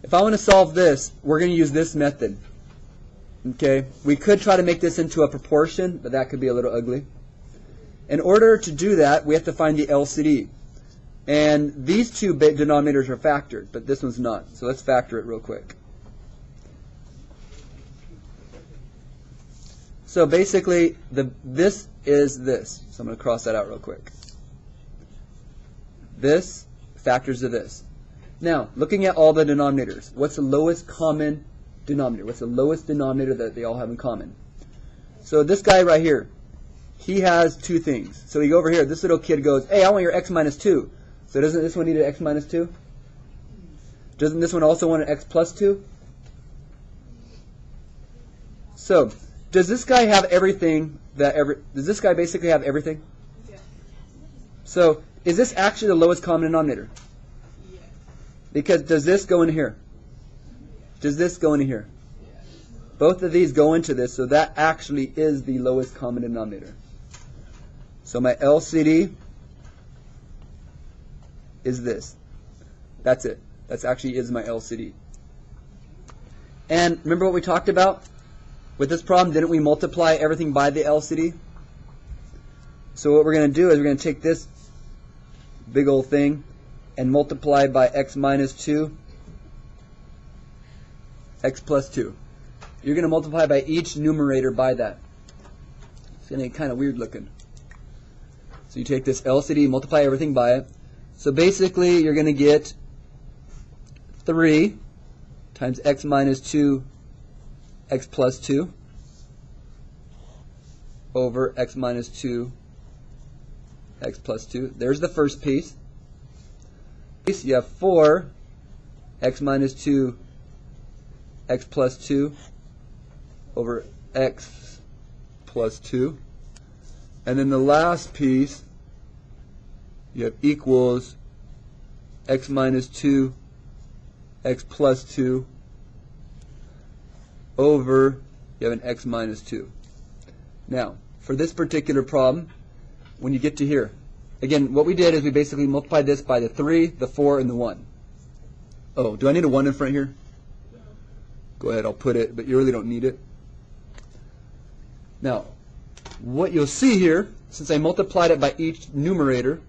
If I want to solve this, we're going to use this method. Okay, we could try to make this into a proportion, but that could be a little ugly. In order to do that, we have to find the LCD. And these two denominators are factored, but this one's not. So let's factor it real quick. So basically, this is this. So I'm going to cross that out real quick. This factors to this. Now, looking at all the denominators, what's the lowest common denominator? What's the lowest denominator that they all have in common? So this guy right here, he has two things. So you go over here, this little kid goes, hey, I want your x minus 2. So doesn't this one need an x minus 2? Doesn't this one also want an x plus 2? So, does this guy have everything does this guy basically have everything? Yeah. So, is this actually the lowest common denominator? Yeah. Because does this go in here? Does this go into here? Yeah. Both of these go into this, so that actually is the lowest common denominator. So my LCD is this. That's it. That actually is my LCD. And remember what we talked about? With this problem, didn't we multiply everything by the LCD? So what we're going to do is we're going to take this big old thing and multiply by x minus 2, x plus 2. You're going to multiply by each numerator by that. It's going to get kind of weird looking. So you take this LCD, multiply everything by it. So basically, you're going to get 3 times x minus 2, x plus 2 over x minus 2, x plus 2. There's the first piece. You have 4 x minus 2, x plus 2 over x plus 2. And then the last piece, you have equals x minus 2, x plus 2 over, you have an x minus 2. Now, for this particular problem, when you get to here, again, what we did is we basically multiplied this by the 3, the 4, and the 1. Oh, do I need a 1 in front here? Go ahead, I'll put it, but you really don't need it. Now, what you'll see here, since I multiplied it by each numerator,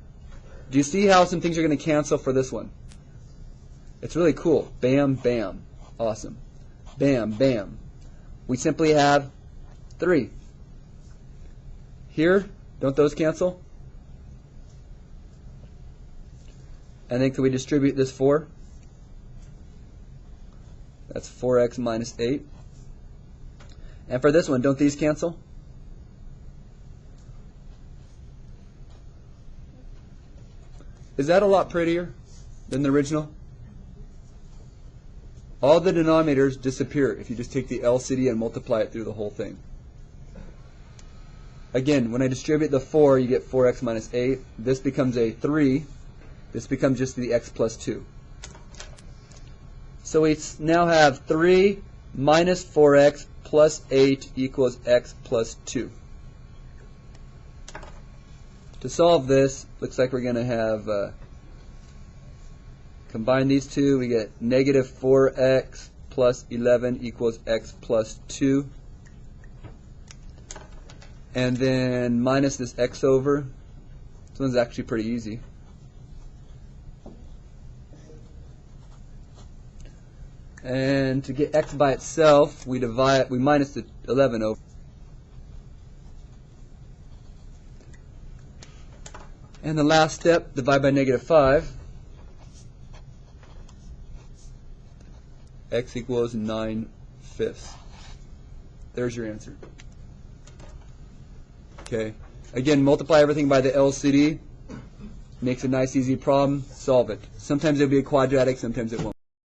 do you see how some things are going to cancel for this one? It's really cool. Bam, bam. Awesome. Bam, bam. We simply have 3. Here, don't those cancel? And then can we distribute this 4? That's 4x minus 8. And for this one, don't these cancel? Is that a lot prettier than the original? All the denominators disappear if you just take the LCD and multiply it through the whole thing. Again, when I distribute the 4, you get 4x minus 8. This becomes a 3. This becomes just the x plus 2. So we now have 3 minus 4x plus 8 equals x plus 2. To solve this, looks like we're going to have, combine these two, we get negative 4x plus 11 equals x plus 2. And then minus this x over. This one's actually pretty easy. And to get x by itself, we minus the 11 over. And the last step, divide by negative 5. X equals 9/5. There's your answer. Okay. Again, multiply everything by the LCD. Makes a nice, easy problem. Solve it. Sometimes it'll be a quadratic, sometimes it won't.